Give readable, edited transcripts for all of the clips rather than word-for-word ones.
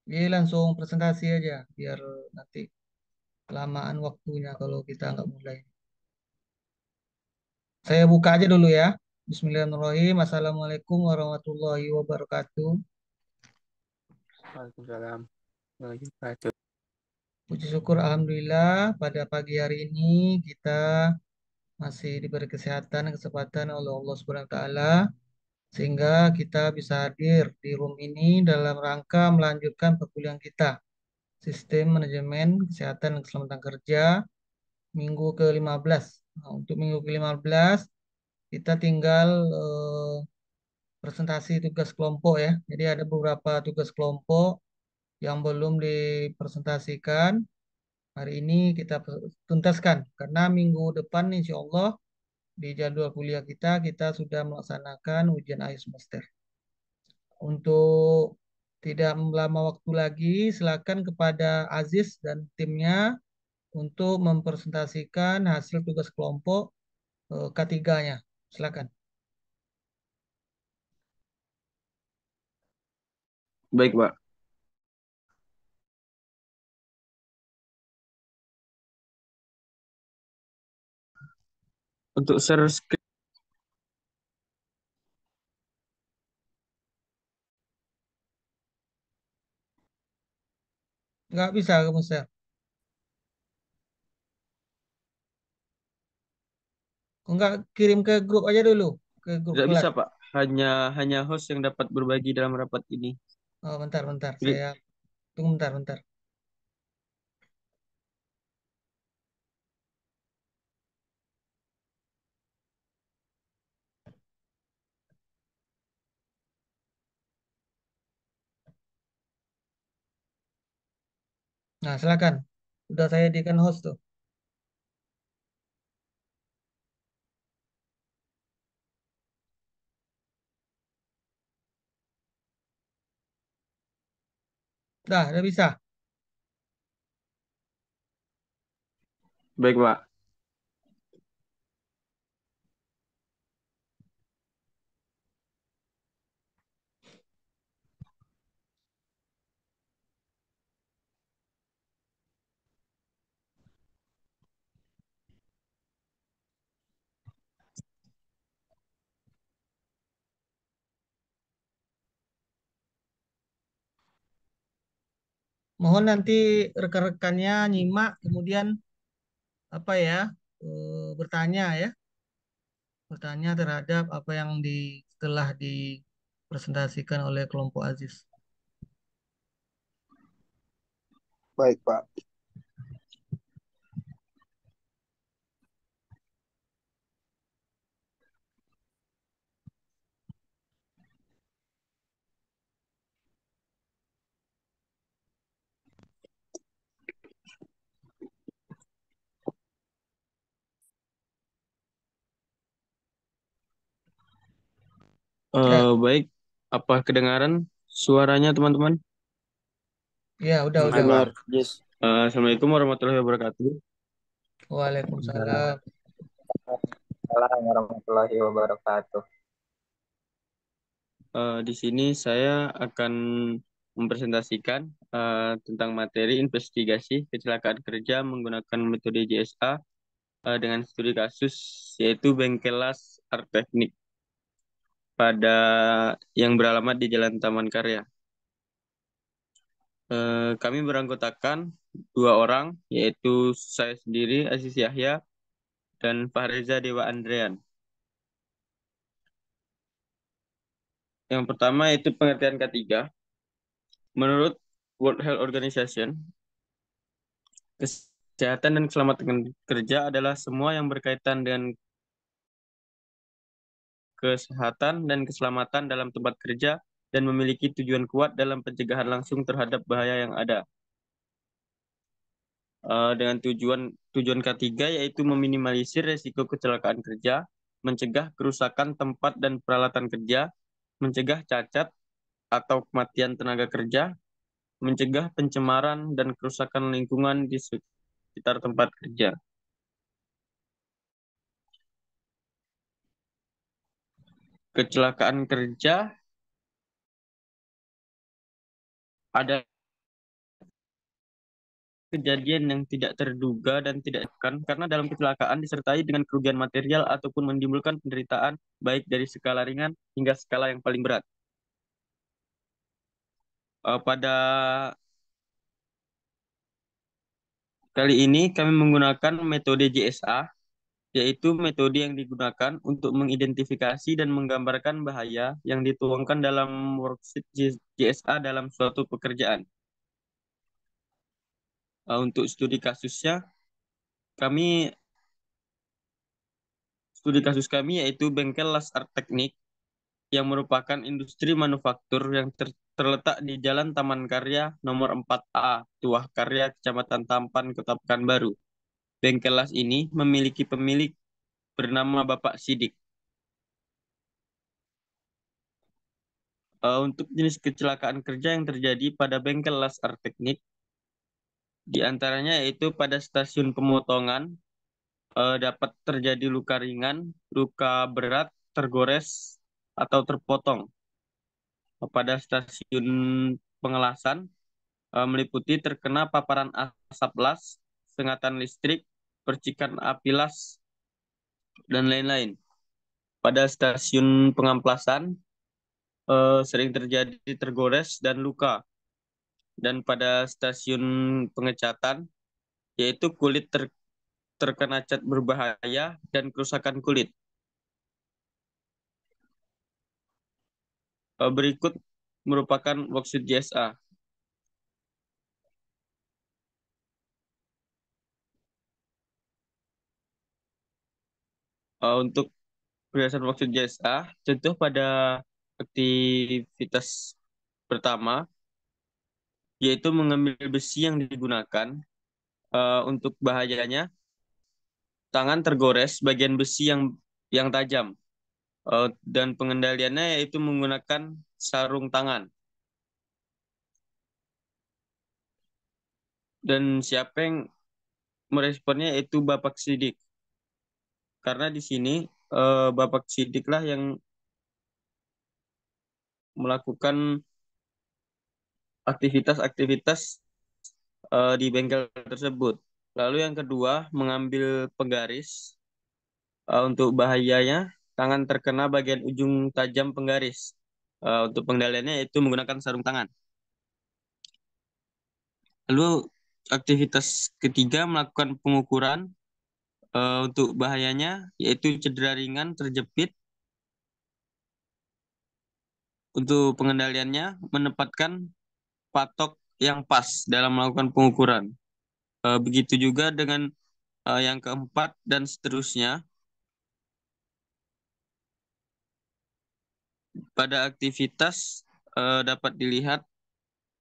Jadi langsung presentasi aja biar nanti kelamaan waktunya kalau kita nggak mulai. Saya buka aja dulu ya. Bismillahirrahmanirrahim. Assalamualaikum warahmatullahi wabarakatuh. Waalaikumsalam warahmatullahi wabarakatuh. Puji syukur Alhamdulillah pada pagi hari ini kita masih diberi kesehatan dan kesempatan oleh Allah Subhanahu wa taala sehingga kita bisa hadir di room ini dalam rangka melanjutkan perkuliahan kita Sistem Manajemen Kesehatan dan Keselamatan Kerja minggu ke-15. Nah, untuk minggu ke-15 kita tinggal presentasi tugas kelompok ya. Jadi ada beberapa tugas kelompok yang belum dipresentasikan. Hari ini kita tuntaskan karena minggu depan insya Allah di jadwal kuliah kita sudah melaksanakan ujian akhir semester. Untuk tidak lama waktu lagi, silakan kepada Aziz dan timnya untuk mempresentasikan hasil tugas kelompok K3-nya. Silakan. Baik, Pak. Untuk share screen, Nggak bisa kamu share. Nggak kirim ke grup aja dulu, ke grup tidak bisa, kelas. Pak. Hanya host yang dapat berbagi dalam rapat ini. Oh, bentar, bentar. Jadi, Saya tunggu bentar, bentar. Nah, silakan. Udah saya jadikan host tuh. Udah bisa. baik, Pak. Mohon nanti rekan-rekannya nyimak, kemudian apa ya, bertanya ya, bertanya terhadap apa yang telah dipresentasikan oleh kelompok Aziz. Baik, Pak. Ya, Baik. Apa kedengaran suaranya, teman-teman? ya udah. Dengar, yes. Assalamualaikum warahmatullahi wabarakatuh. Waalaikumsalam. Assalamualaikum warahmatullahi wabarakatuh. Di sini saya akan mempresentasikan tentang materi investigasi kecelakaan kerja menggunakan metode JSA dengan studi kasus yaitu Bengkel Las Art Teknik pada yang beralamat di Jalan Taman Karya. Kami beranggotakan dua orang, yaitu saya sendiri, Aziz Yahya, dan Fahreza Dewa Andrean. Yang pertama itu pengertian ketiga. Menurut World Health Organization, kesehatan dan keselamatan kerja adalah semua yang berkaitan dengan kesehatan dan keselamatan dalam tempat kerja dan memiliki tujuan kuat dalam pencegahan langsung terhadap bahaya yang ada. Dengan tujuan ketiga yaitu meminimalisir resiko kecelakaan kerja, mencegah kerusakan tempat dan peralatan kerja, mencegah cacat atau kematian tenaga kerja, mencegah pencemaran dan kerusakan lingkungan di sekitar tempat kerja. Kecelakaan kerja ada kejadian yang tidak terduga dan tidak kan karena dalam kecelakaan disertai dengan kerugian material ataupun menimbulkan penderitaan baik dari skala ringan hingga skala yang paling berat. Pada kali ini kami menggunakan metode JSA, yaitu metode yang digunakan untuk mengidentifikasi dan menggambarkan bahaya yang dituangkan dalam worksheet JSA dalam suatu pekerjaan. Untuk kami studi kasus kami yaitu bengkel las art teknik yang merupakan industri manufaktur yang terletak di Jalan Taman Karya nomor 4A, Tuah Karya, Kecamatan Tampan, Kota Pekanbaru. Bengkel las ini memiliki pemilik bernama Bapak Sidik. Untuk jenis kecelakaan kerja yang terjadi pada bengkel las art teknik, di antaranya yaitu pada stasiun pemotongan, dapat terjadi luka ringan, luka berat, tergores, atau terpotong. Pada stasiun pengelasan, meliputi terkena paparan asap las, sengatan listrik, percikan api las, dan lain-lain. Pada stasiun pengamplasan, sering terjadi tergores dan luka. Dan pada stasiun pengecatan, yaitu kulit terkena cat berbahaya dan kerusakan kulit. Berikut merupakan worksheet JSA. Untuk berdasarkan worksheet JSA, contoh pada aktivitas pertama, yaitu mengambil besi yang digunakan. Untuk bahayanya, tangan tergores bagian besi yang tajam. Dan pengendaliannya yaitu menggunakan sarung tangan. Dan siapa yang meresponnya yaitu Bapak Sidik. Karena di sini Bapak Sidik lah yang melakukan aktivitas-aktivitas di bengkel tersebut. Lalu yang kedua, mengambil penggaris. Untuk bahayanya, tangan terkena bagian ujung tajam penggaris. Untuk pengendaliannya itu menggunakan sarung tangan. Lalu aktivitas ketiga, melakukan pengukuran. Untuk bahayanya, yaitu cedera ringan, terjepit. Untuk pengendaliannya, menempatkan patok yang pas dalam melakukan pengukuran. Begitu juga dengan yang keempat dan seterusnya. Pada aktivitas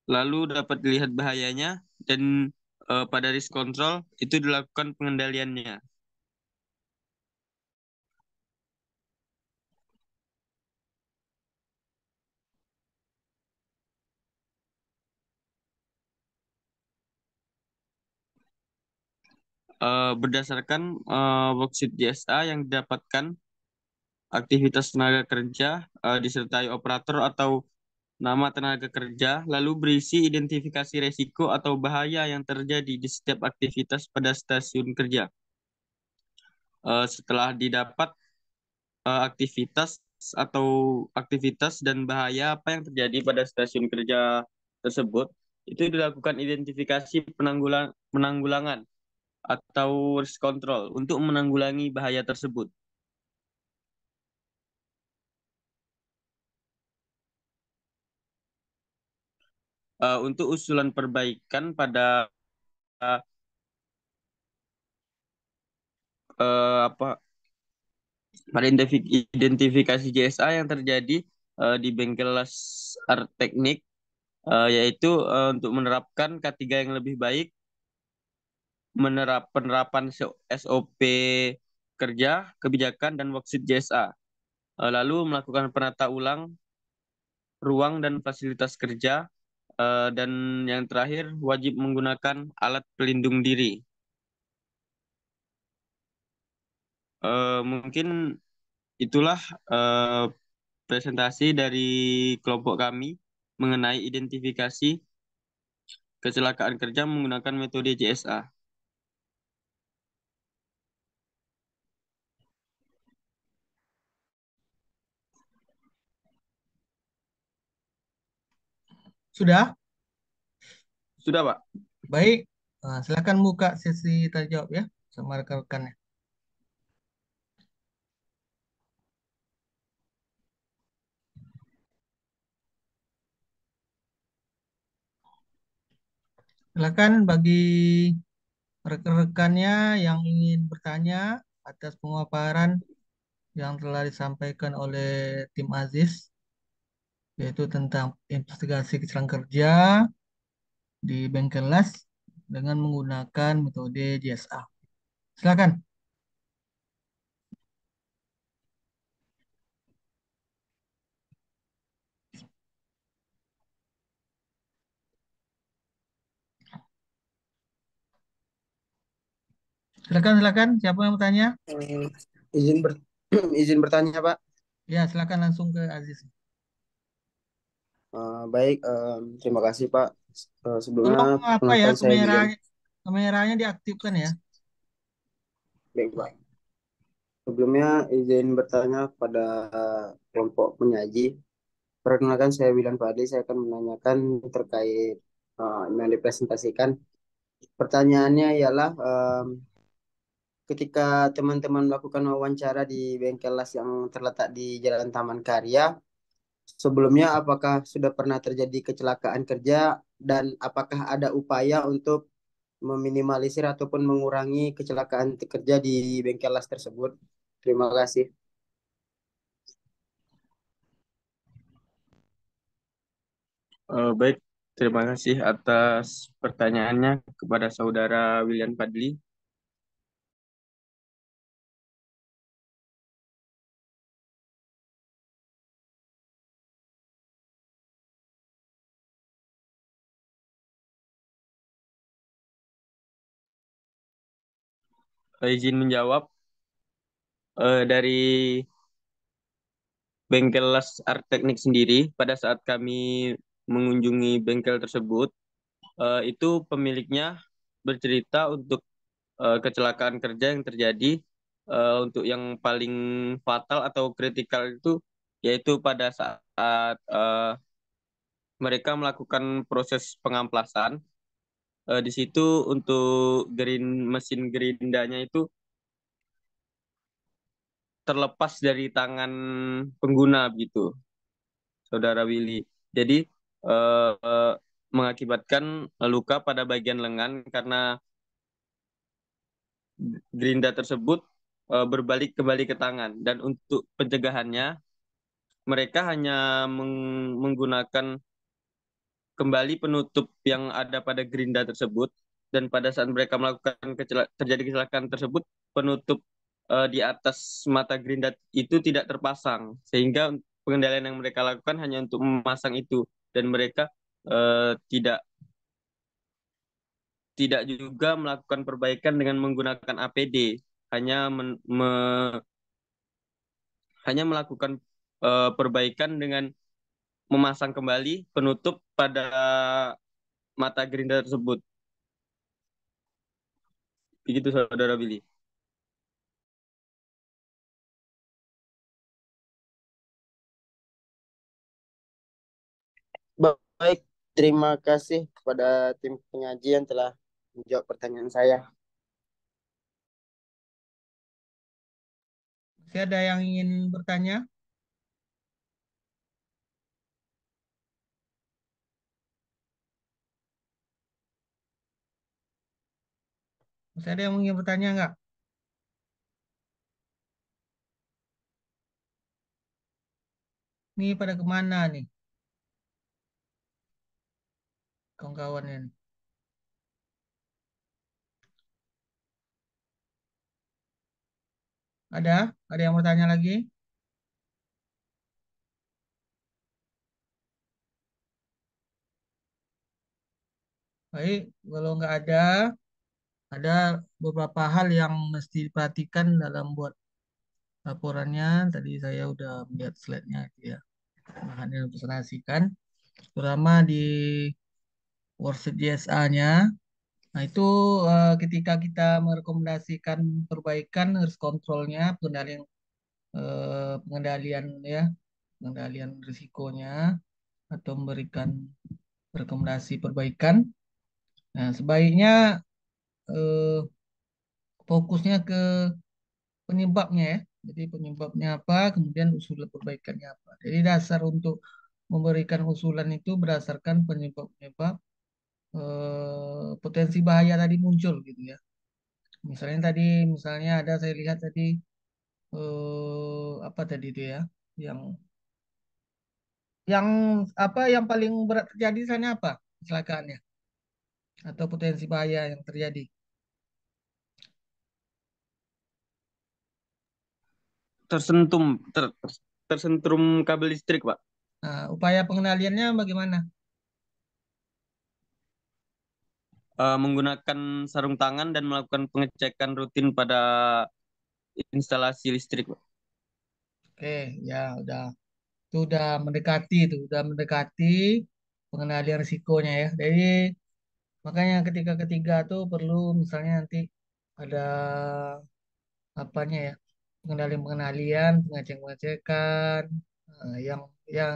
lalu dapat dilihat bahayanya, dan pada risk control itu dilakukan pengendaliannya. Berdasarkan worksheet JSA yang didapatkan, aktivitas tenaga kerja disertai operator atau nama tenaga kerja, lalu berisi identifikasi resiko atau bahaya yang terjadi di setiap aktivitas pada stasiun kerja. Setelah didapat aktivitas dan bahaya apa yang terjadi pada stasiun kerja tersebut, itu dilakukan identifikasi penanggulangan atau risk control untuk menanggulangi bahaya tersebut. Untuk usulan perbaikan pada apa pada identifikasi JSA yang terjadi di bengkel las art teknik, yaitu untuk menerapkan K3 yang lebih baik, penerapan SOP kerja, kebijakan, dan worksheet JSA. Lalu melakukan penata ulang ruang dan fasilitas kerja, dan yang terakhir wajib menggunakan alat pelindung diri. Mungkin itulah presentasi dari kelompok kami mengenai identifikasi kecelakaan kerja menggunakan metode JSA. Sudah? Sudah, Pak. Baik. Nah, silakan buka sesi tanya jawab ya sama rekan-rekannya. Silakan bagi rekan-rekannya yang ingin bertanya atas pemaparan yang telah disampaikan oleh tim Aziz, yaitu tentang investigasi kecelakaan kerja di bengkel las dengan menggunakan metode JSA. Silakan. Silakan, silakan. Siapa yang bertanya? Eh, izin ber izin bertanya Pak. Ya, silakan langsung ke Aziz. Baik, terima kasih Pak. Sebelumnya Tolong apa ya perkenalkan saya William. kameranya diaktifkan ya. Baik Pak. Sebelumnya izin bertanya kepada kelompok penyaji. Perkenalkan saya William Fadli. Saya akan menanyakan terkait yang dipresentasikan. Pertanyaannya ialah ketika teman-teman melakukan wawancara di bengkel las yang terletak di Jalan Taman Karya, sebelumnya, apakah sudah pernah terjadi kecelakaan kerja dan apakah ada upaya untuk meminimalisir ataupun mengurangi kecelakaan kerja di bengkel las tersebut? Terima kasih. Baik, terima kasih atas pertanyaannya kepada saudara William Fadli. Izin menjawab, dari bengkel las Art Teknik sendiri, pada saat kami mengunjungi bengkel tersebut, itu pemiliknya bercerita untuk kecelakaan kerja yang terjadi, untuk yang paling fatal atau kritikal itu yaitu pada saat mereka melakukan proses pengamplasan. Di situ untuk mesin gerindanya itu terlepas dari tangan pengguna begitu, Saudara Willy. Jadi mengakibatkan luka pada bagian lengan karena gerinda tersebut berbalik kembali ke tangan, dan untuk pencegahannya mereka hanya menggunakan kembali penutup yang ada pada gerinda tersebut, dan pada saat mereka melakukan terjadi kecelakaan tersebut, penutup di atas mata gerinda itu tidak terpasang, sehingga pengendalian yang mereka lakukan hanya untuk memasang itu, dan mereka tidak tidak juga melakukan perbaikan dengan menggunakan APD, hanya hanya melakukan perbaikan dengan memasang kembali penutup pada mata gerinda tersebut. Begitu, Saudara Billy. Baik, terima kasih kepada tim penyaji yang telah menjawab pertanyaan saya. Masih ada yang ingin bertanya? Masih ada yang ingin bertanya nggak? Nih pada kemana nih kawan-kawannya nih? Ada? Ada yang bertanya lagi? Baik, kalau nggak ada beberapa hal yang mesti diperhatikan dalam buat laporannya. Tadi saya udah melihat slide-nya gitu ya. Bahan yang dipresentasikan. Terutama di worksheet JSA-nya. Nah, itu ketika kita merekomendasikan perbaikan harus kontrolnya, pengendalian ya, pengendalian risikonya atau memberikan rekomendasi perbaikan. Nah, sebaiknya eh, fokusnya ke penyebabnya ya. Jadi penyebabnya apa, kemudian usul perbaikannya apa. Jadi dasar untuk memberikan usulan itu berdasarkan penyebab-penyebab potensi bahaya tadi muncul gitu ya. Misalnya ada saya lihat tadi apa tadi itu ya, yang yang yang paling berat terjadi misalnya apa kecelakaannya atau potensi bahaya yang terjadi. Tersentum, tersentrum kabel listrik, Pak. Nah, upaya pengendaliannya bagaimana? Menggunakan sarung tangan dan melakukan pengecekan rutin pada instalasi listrik, Pak. Oke, ya udah. Itu udah mendekati pengendalian risikonya ya. Jadi makanya ketika ketiga tuh perlu misalnya nanti ada apanya ya, pengendalian-pengendalian, pengecekan-pengecekan,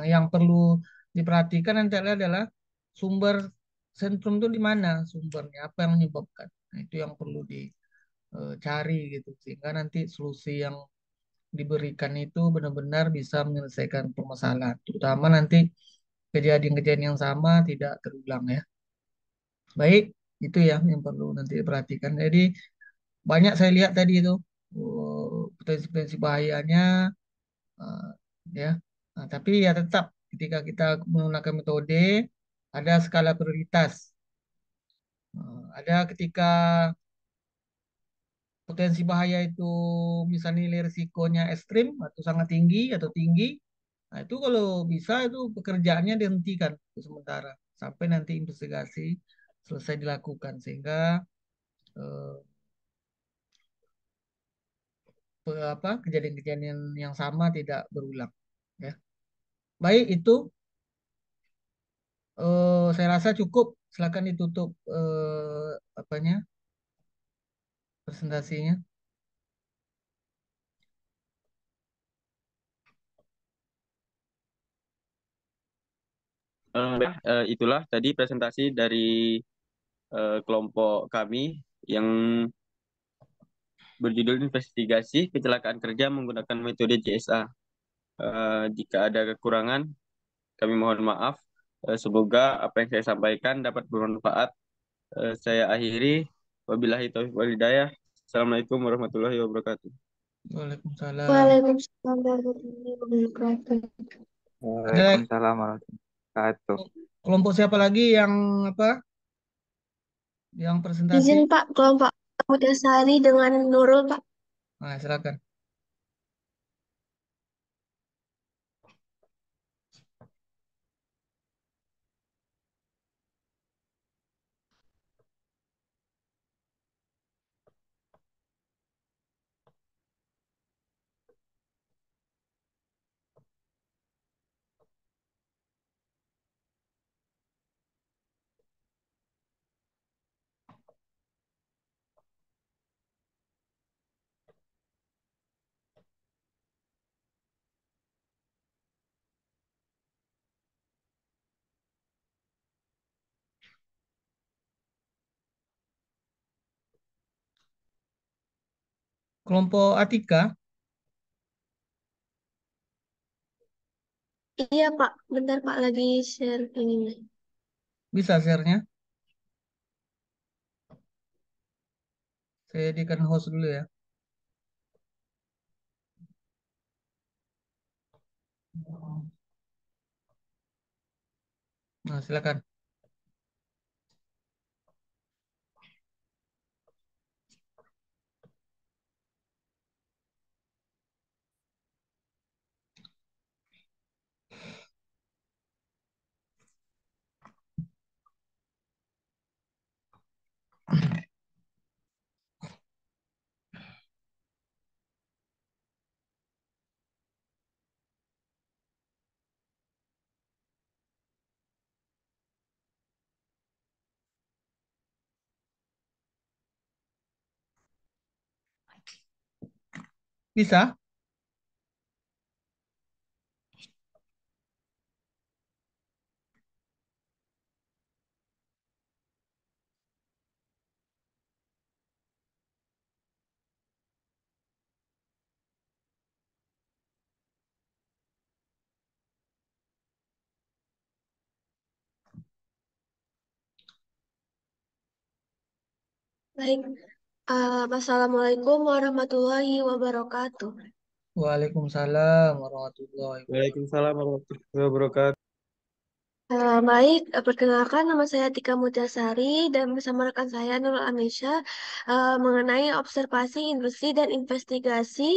yang perlu diperhatikan nanti adalah sumber sentrum itu di mana sumbernya, apa yang menyebabkan. Nah, itu yang perlu dicari gitu sehingga nanti solusi yang diberikan itu benar-benar bisa menyelesaikan permasalahan, terutama nanti kejadian-kejadian yang sama tidak terulang ya. Baik, itu ya yang perlu nanti diperhatikan. Jadi banyak saya lihat tadi itu potensi-potensi bahayanya eh, ya. Nah, tapi ya tetap ketika kita menggunakan metode ada skala prioritas. Ada ketika potensi bahaya itu misalnya nilai risikonya ekstrim atau sangat tinggi atau tinggi. Nah, itu kalau bisa itu pekerjaannya dihentikan untuk sementara sampai nanti investigasi selesai dilakukan sehingga eh, kejadian-kejadian yang sama tidak berulang ya. Baik itu saya rasa cukup. Silakan ditutup apanya presentasinya. Itulah tadi presentasi dari kelompok kami yang berjudul Investigasi Kecelakaan Kerja Menggunakan Metode JSA. Jika ada kekurangan, kami mohon maaf. Semoga apa yang saya sampaikan dapat bermanfaat. Saya akhiri. Wabillahi taufiq wal hidayah. Assalamualaikum warahmatullahi wabarakatuh. Waalaikumsalam. Waalaikumsalam warahmatullahi wabarakatuh. Ada Waalaikumsalam warahmatullahi wabarakatuh. kelompok siapa lagi yang apa? Yang presentasi? Izin Pak, kelompok Sari dengan Nurul Pak. Nah, silakan. Kelompok Atika Iya Pak, bentar Pak lagi share ini. bisa share-nya. Saya jadikan host dulu ya. Nah, silakan. Bisa? Baik. Assalamualaikum warahmatullahi wabarakatuh. Waalaikumsalam warahmatullahi wabarakatuh. Waalaikumsalam warahmatullahi wabarakatuh. Baik, perkenalkan nama saya Tika Mulyasari dan bersama rekan saya Nurul Anisha mengenai observasi industri dan investigasi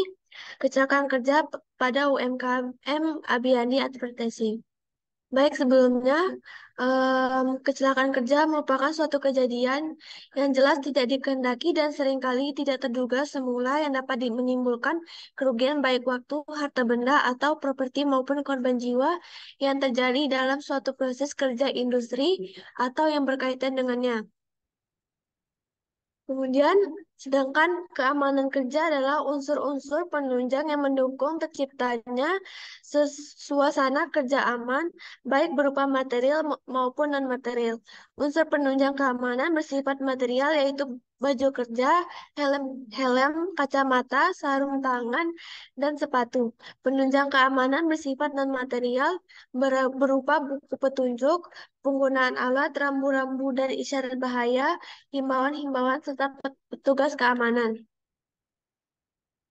kecelakaan kerja pada UMKM Abiyandi Advertising. Baik, sebelumnya kecelakaan kerja merupakan suatu kejadian yang jelas tidak dikehendaki dan seringkali tidak terduga semula yang dapat menimbulkan kerugian baik waktu, harta benda, atau properti maupun korban jiwa yang terjadi dalam suatu proses kerja industri atau yang berkaitan dengannya. Kemudian, sedangkan keamanan kerja adalah unsur-unsur penunjang yang mendukung terciptanya suasana kerja aman, baik berupa material maupun non-material. Unsur penunjang keamanan bersifat material yaitu baju kerja, helm, helm, kacamata, sarung tangan, dan sepatu. Penunjang keamanan bersifat non-material berupa buku petunjuk, penggunaan alat, rambu-rambu dan isyarat bahaya, himbauan-himbauan serta petugas keamanan.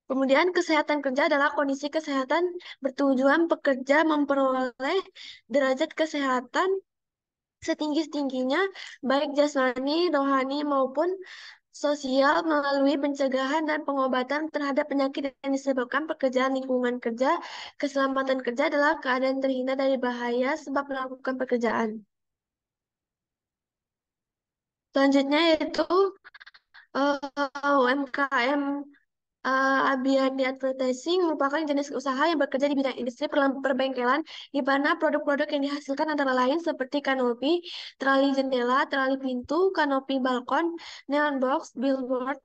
Kemudian kesehatan kerja adalah kondisi kesehatan bertujuan pekerja memperoleh derajat kesehatan setinggi-tingginya baik jasmani, rohani maupun sosial melalui pencegahan dan pengobatan terhadap penyakit yang disebabkan pekerjaan lingkungan kerja. Keselamatan kerja adalah keadaan terhindar dari bahaya sebab melakukan pekerjaan. Selanjutnya yaitu UMKM Abiyandi Advertising merupakan jenis usaha yang bekerja di bidang industri perbengkelan di mana produk-produk yang dihasilkan antara lain seperti kanopi, trali jendela, trali pintu, kanopi balkon, neon box, billboard,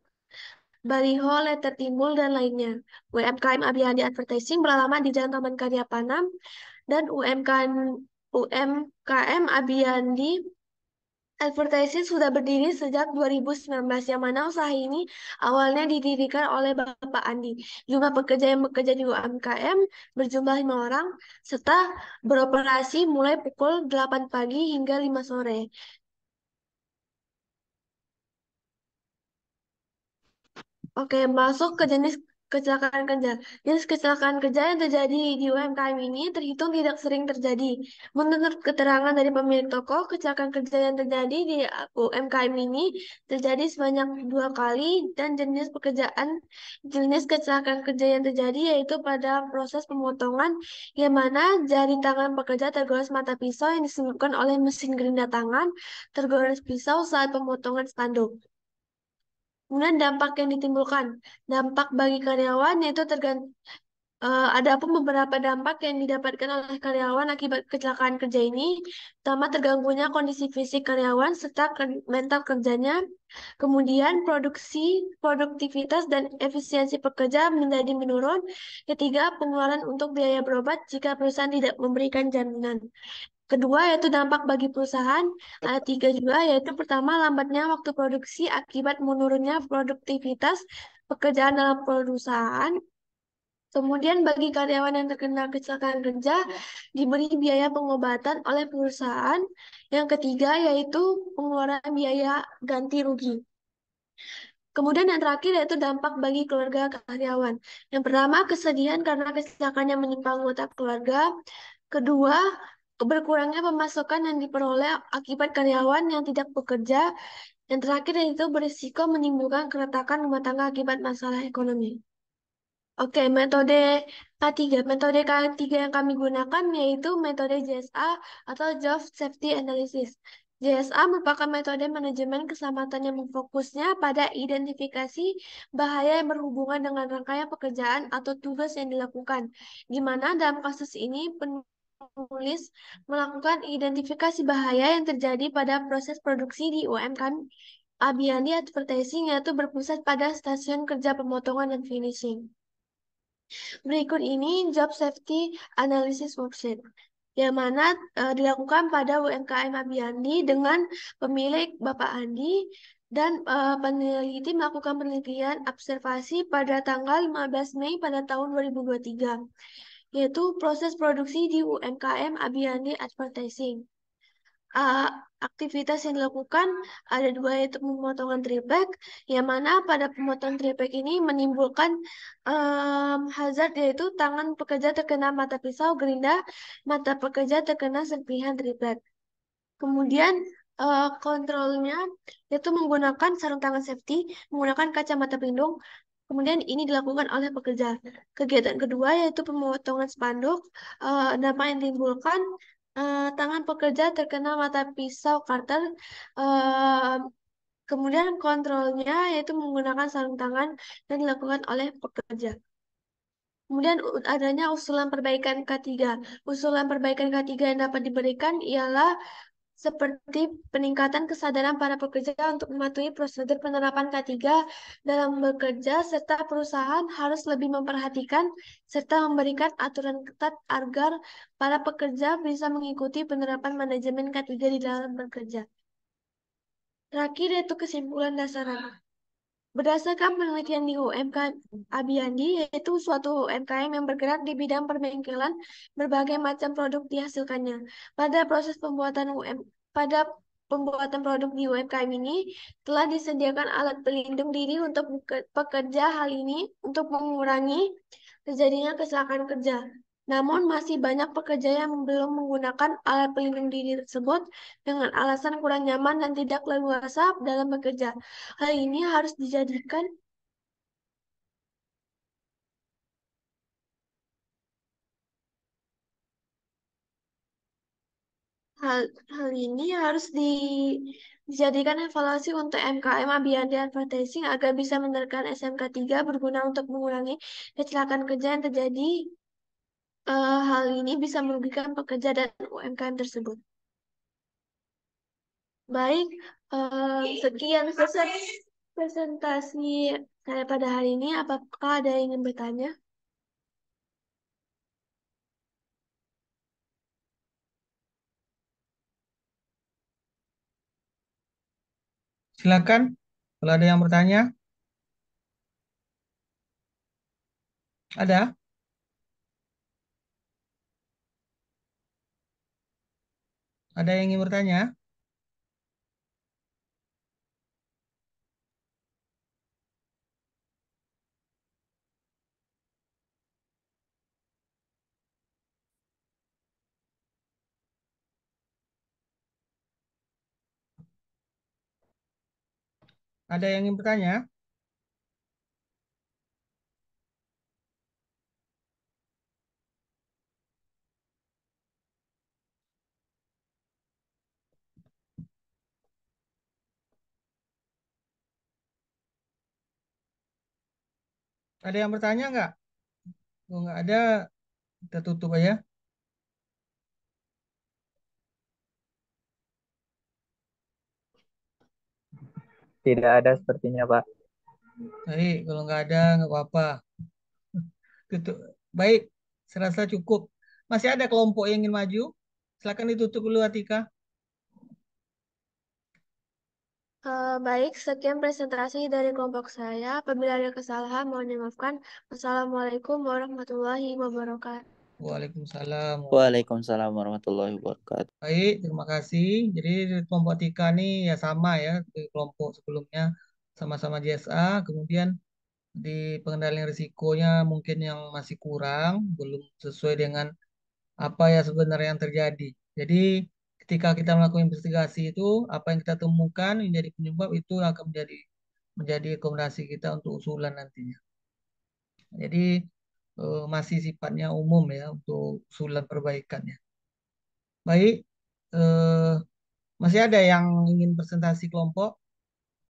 baliho, letter timbul, dan lainnya. UMKM Abiyandi Advertising beralamat di Jalan Taman Karya Panam dan UMKM Abiyandi Advertising sudah berdiri sejak 2019, yang mana usaha ini awalnya didirikan oleh Bapak Andi. Jumlah pekerja yang bekerja di UMKM berjumlah 5 orang, serta beroperasi mulai pukul 8 pagi hingga 5 sore. Oke, masuk ke jenis kecelakaan kerja. Jenis kecelakaan kerja yang terjadi di UMKM ini terhitung tidak sering terjadi. Menurut keterangan dari pemilik toko, kecelakaan kerja yang terjadi di UMKM ini terjadi sebanyak 2 kali dan jenis kecelakaan kerja yang terjadi yaitu pada proses pemotongan yang mana jari tangan pekerja tergores mata pisau yang disebabkan oleh mesin gerinda tangan tergores pisau saat pemotongan spanduk. Kemudian dampak yang ditimbulkan, dampak bagi karyawan yaitu ada pun beberapa dampak yang didapatkan oleh karyawan akibat kecelakaan kerja ini, pertama terganggunya kondisi fisik karyawan serta mental kerjanya, kemudian produktivitas dan efisiensi pekerja menjadi menurun, ketiga pengeluaran untuk biaya berobat jika perusahaan tidak memberikan jaminan. Kedua yaitu dampak bagi perusahaan. Ada 3 juga yaitu pertama lambatnya waktu produksi akibat menurunnya produktivitas pekerjaan dalam perusahaan. Kemudian bagi karyawan yang terkena kecelakaan kerja diberi biaya pengobatan oleh perusahaan. Yang ketiga yaitu pengeluaran biaya ganti rugi. Kemudian yang terakhir yaitu dampak bagi keluarga karyawan. Yang pertama kesedihan karena kecelakaan yang menimpa anggota keluarga. Kedua, berkurangnya pemasukan yang diperoleh akibat karyawan yang tidak bekerja. Yang terakhir yaitu berisiko menimbulkan keretakan rumah tangga akibat masalah ekonomi. Oke, metode K3. Metode K3 yang kami gunakan yaitu metode JSA atau Job Safety Analysis. JSA merupakan metode manajemen keselamatan yang fokusnya pada identifikasi bahaya yang berhubungan dengan rangkaian pekerjaan atau tugas yang dilakukan. Di mana dalam kasus ini penulis melakukan identifikasi bahaya yang terjadi pada proses produksi di UMKM Abiyandi Advertising yaitu berpusat pada stasiun kerja pemotongan dan finishing. Berikut ini job safety analysis worksheet yang mana dilakukan pada UMKM Abiyandi dengan pemilik Bapak Andi dan peneliti melakukan penelitian observasi pada tanggal 15 Mei pada tahun 2023, yaitu proses produksi di UMKM Abiyandi Advertising. Aktivitas yang dilakukan ada dua, yaitu pemotongan tripek, yang mana pada pemotongan tripek ini menimbulkan hazard, yaitu tangan pekerja terkena mata pisau gerinda, mata pekerja terkena serpihan triplek. Kemudian kontrolnya yaitu menggunakan sarung tangan safety, menggunakan kacamata pelindung. Kemudian ini dilakukan oleh pekerja. Kegiatan kedua yaitu pemotongan spanduk. Dampak yang ditimbulkan tangan pekerja terkena mata pisau cutter. Kemudian kontrolnya yaitu menggunakan sarung tangan dan dilakukan oleh pekerja. Kemudian adanya usulan perbaikan K3. Usulan perbaikan K3 yang dapat diberikan ialah seperti peningkatan kesadaran para pekerja untuk mematuhi prosedur penerapan K3 dalam bekerja, serta perusahaan harus lebih memperhatikan serta memberikan aturan ketat agar para pekerja bisa mengikuti penerapan manajemen K3 di dalam bekerja. Terakhir yaitu kesimpulan dasar. Berdasarkan penelitian di UMKM Abiyandi, yaitu suatu UMKM yang bergerak di bidang perbengkelan, berbagai macam produk dihasilkannya. Pada pembuatan produk di UMKM ini telah disediakan alat pelindung diri untuk pekerja. Hal ini untuk mengurangi terjadinya kecelakaan kerja. Namun masih banyak pekerja yang belum menggunakan alat pelindung diri tersebut dengan alasan kurang nyaman dan tidak leluasa dalam bekerja. Hal ini harus dijadikan hal hal ini harus dijadikan evaluasi untuk MKM Abiyandi Advertising agar bisa menerapkan SMK 3 berguna untuk mengurangi kecelakaan kerja yang terjadi. Hal ini bisa merugikan pekerja dan UMKM tersebut. Baik, sekian presentasi saya pada hari ini. Apakah ada yang ingin bertanya? Silakan kalau ada yang bertanya. Ada? Ada yang ingin bertanya? Ada yang ingin bertanya? Ada yang bertanya nggak? Kalau nggak ada, kita tutup aja. Tidak ada sepertinya, Pak. Baik, kalau nggak ada, nggak apa-apa. Tutup. Baik, serasa cukup. Masih ada kelompok yang ingin maju? Silakan ditutup dulu, Atika. Baik, sekian presentasi dari kelompok saya. Apabila ada kesalahan, mohon dimaafkan. Wassalamualaikum warahmatullahi wabarakatuh. Waalaikumsalam. Waalaikumsalam warahmatullahi wabarakatuh. Baik, terima kasih. Jadi di kelompok Atika ini ya sama ya, di kelompok sebelumnya sama-sama JSA. Kemudian di pengendalian risikonya mungkin yang masih kurang, belum sesuai dengan apa ya sebenarnya yang terjadi. Jadi ketika kita melakukan investigasi itu, apa yang kita temukan menjadi penyebab itu akan menjadi rekomendasi kita untuk usulan nantinya. Jadi masih sifatnya umum ya untuk usulan perbaikannya. Baik, masih ada yang ingin presentasi kelompok?